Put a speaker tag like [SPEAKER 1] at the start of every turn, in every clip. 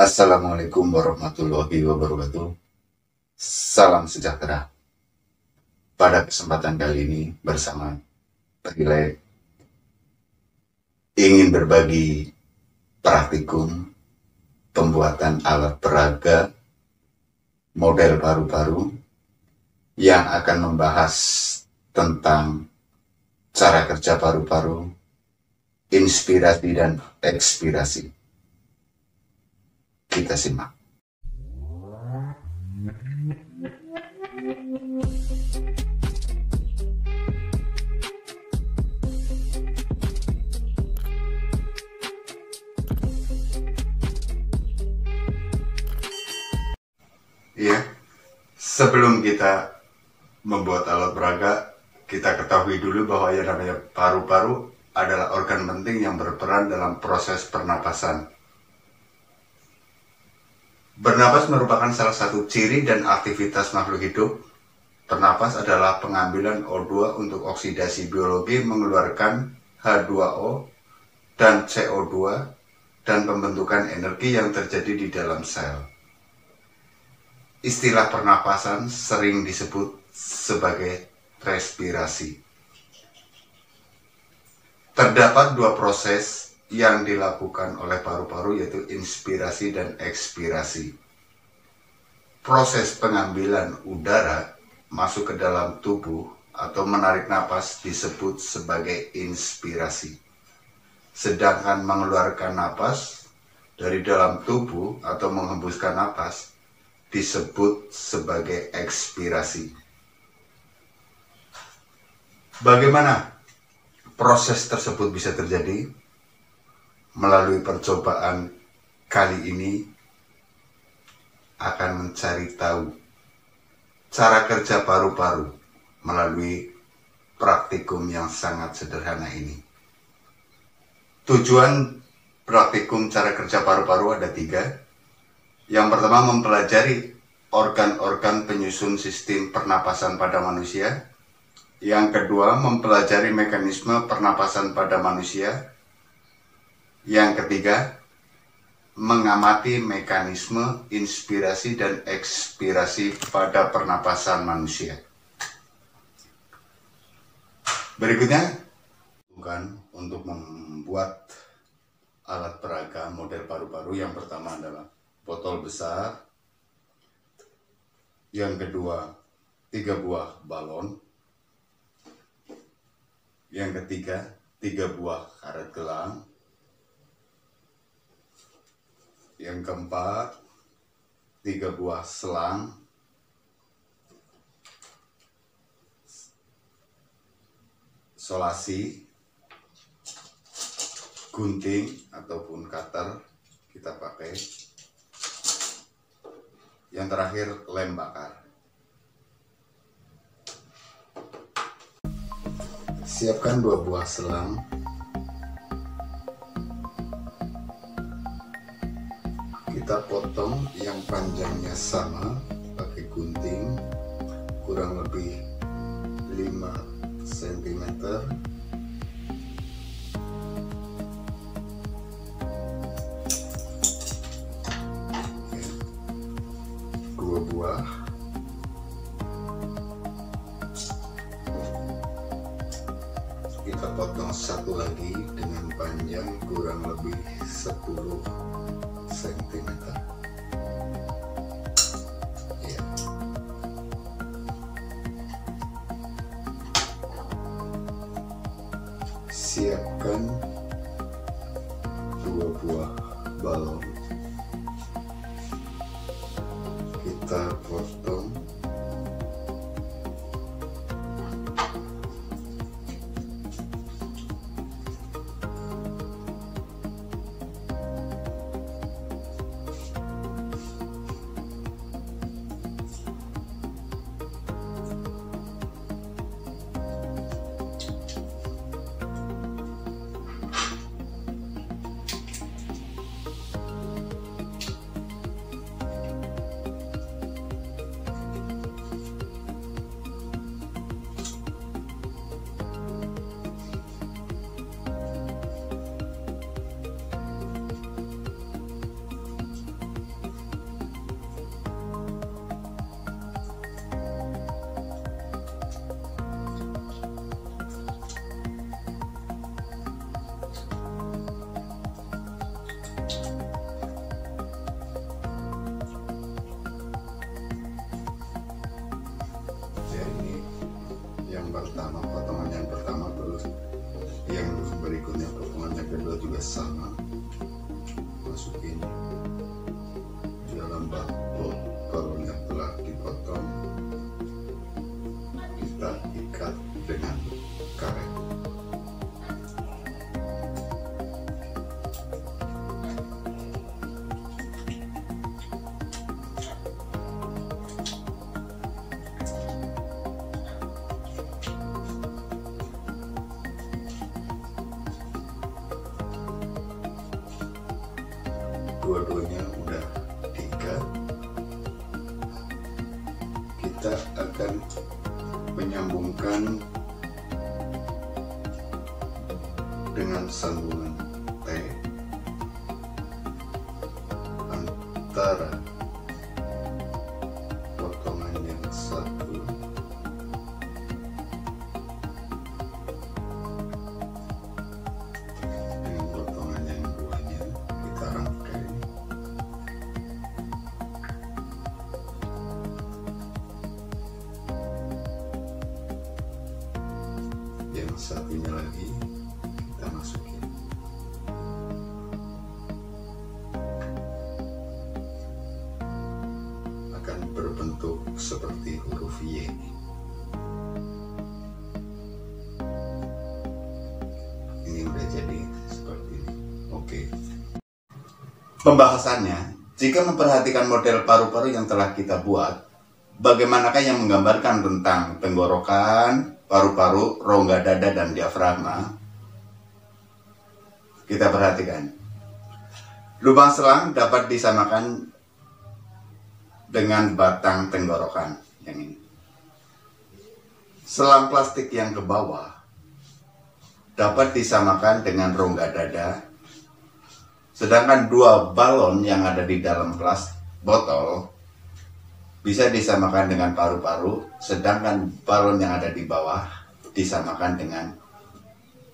[SPEAKER 1] Assalamualaikum warahmatullahi wabarakatuh. Salam sejahtera. Pada kesempatan kali ini bersama Prilek ingin berbagi praktikum pembuatan alat peraga model paru-paru yang akan membahas tentang cara kerja paru-paru, inspirasi dan ekspirasi. Kita simak. Iya, sebelum kita membuat alat peraga, kita ketahui dulu bahwa yang namanya paru-paru adalah organ penting yang berperan dalam proses pernapasan. Bernapas merupakan salah satu ciri dan aktivitas makhluk hidup. Bernapas adalah pengambilan O2 untuk oksidasi biologi mengeluarkan H2O dan CO2 dan pembentukan energi yang terjadi di dalam sel. Istilah pernapasan sering disebut sebagai respirasi. Terdapat dua proses yang dilakukan oleh paru-paru, yaitu inspirasi dan ekspirasi. Proses pengambilan udara masuk ke dalam tubuh atau menarik napas disebut sebagai inspirasi. Sedangkan mengeluarkan napas dari dalam tubuh atau menghembuskan napas disebut sebagai ekspirasi. Bagaimana proses tersebut bisa terjadi? Melalui percobaan kali ini akan mencari tahu cara kerja paru-paru melalui praktikum yang sangat sederhana ini. Tujuan praktikum cara kerja paru-paru ada 3. Yang pertama, mempelajari organ-organ penyusun sistem pernapasan pada manusia. Yang kedua, mempelajari mekanisme pernapasan pada manusia. Yang ketiga, mengamati mekanisme inspirasi dan ekspirasi pada pernapasan manusia. Berikutnya, untuk membuat alat peraga model paru-paru, yang pertama adalah botol besar, yang kedua 3 buah balon, yang ketiga 3 buah karet gelang, yang keempat 3 buah selang, solasi, gunting ataupun cutter kita pakai, yang terakhir lem bakar. Siapkan 2 buah selang. Kita potong yang panjangnya sama pakai gunting, kurang lebih 5 cm. Dua buah. Kita potong satu lagi dengan panjang kurang lebih 10 cm. Ya. Siapkan 2 buah balon. Kita potong masukin di dalam balon yang telah dipotong, kita ikat dengan karet. Dua-duanya udah diikat. Kita akan menyambungkan dengan sambungan T antara potongan yang satu dengan potongan yang duanya. Kita rangkai. Yang satunya lagi kita masukin. Akan berbentuk seperti huruf Y. Ini udah jadi seperti ini. Oke. Pembahasannya, jika memperhatikan model paru-paru yang telah kita buat, bagaimanakah yang menggambarkan tentang tenggorokan, paru-paru, rongga dada, dan diafragma? Kita perhatikan. Lubang selang dapat disamakan dengan batang tenggorokan yang ini. Selang plastik yang ke bawah dapat disamakan dengan rongga dada, sedangkan dua balon yang ada di dalam botol bisa disamakan dengan paru-paru, sedangkan balon yang ada di bawah disamakan dengan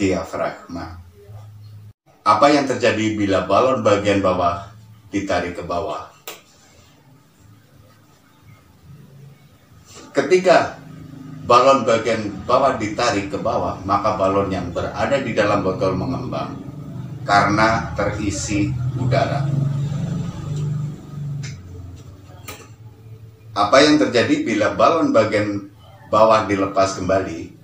[SPEAKER 1] diafragma. Apa yang terjadi bila balon bagian bawah ditarik ke bawah? Ketika balon bagian bawah ditarik ke bawah, maka balon yang berada di dalam botol mengembang karena terisi udara. Apa yang terjadi bila balon bagian bawah dilepas kembali?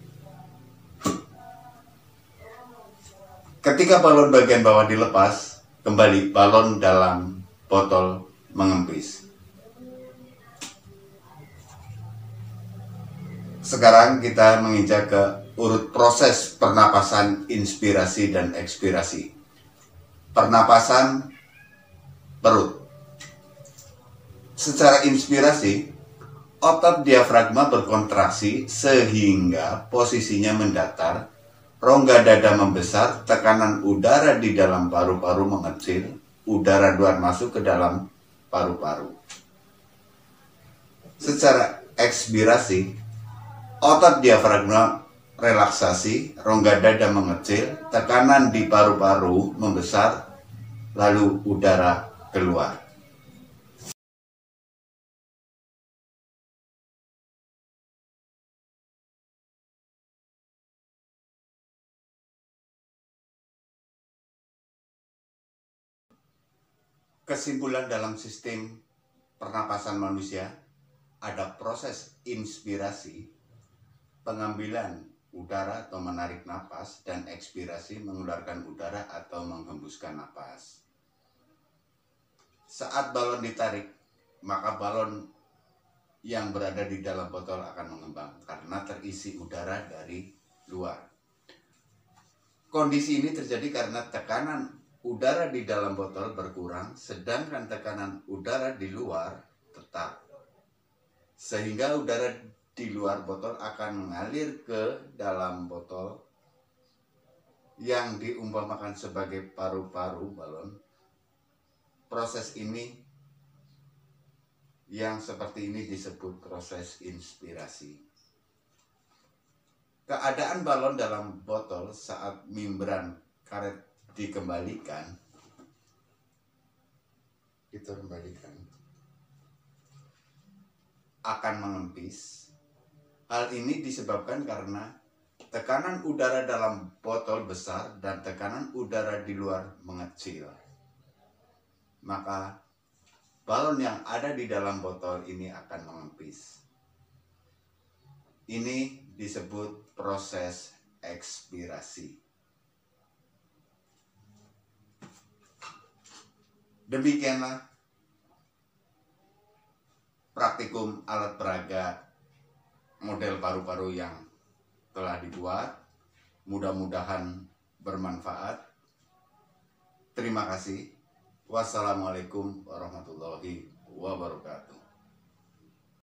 [SPEAKER 1] Ketika balon bagian bawah dilepas kembali, balon dalam botol mengempis. Sekarang kita menginjak ke urut proses pernapasan inspirasi dan ekspirasi. Pernapasan perut. Secara inspirasi, otot diafragma berkontraksi sehingga posisinya mendatar, rongga dada membesar, tekanan udara di dalam paru-paru mengecil, udara luar masuk ke dalam paru-paru. Secara ekspirasi, otot diafragma relaksasi, rongga dada mengecil, tekanan di paru-paru membesar, lalu udara keluar. Kesimpulan dalam sistem pernapasan manusia, ada proses inspirasi, pengambilan udara atau menarik napas, dan ekspirasi, mengeluarkan udara atau menghembuskan napas. Saat balon ditarik, maka balon yang berada di dalam botol akan mengembang karena terisi udara dari luar. Kondisi ini terjadi karena tekanan udara di dalam botol berkurang, sedangkan tekanan udara di luar tetap. Sehingga udara di luar botol akan mengalir ke dalam botol yang diumpamakan sebagai paru-paru balon. Proses ini yang seperti ini disebut proses inspirasi. Keadaan balon dalam botol saat membran karet dikembalikan, akan mengempis. Hal ini disebabkan karena tekanan udara dalam botol besar dan tekanan udara di luar mengecil. maka balon yang ada di dalam botol ini akan mengempis. Ini disebut proses ekspirasi. Demikianlah praktikum alat peraga model paru-paru yang telah dibuat. Mudah-mudahan bermanfaat. Terima kasih. Wassalamualaikum warahmatullahi wabarakatuh.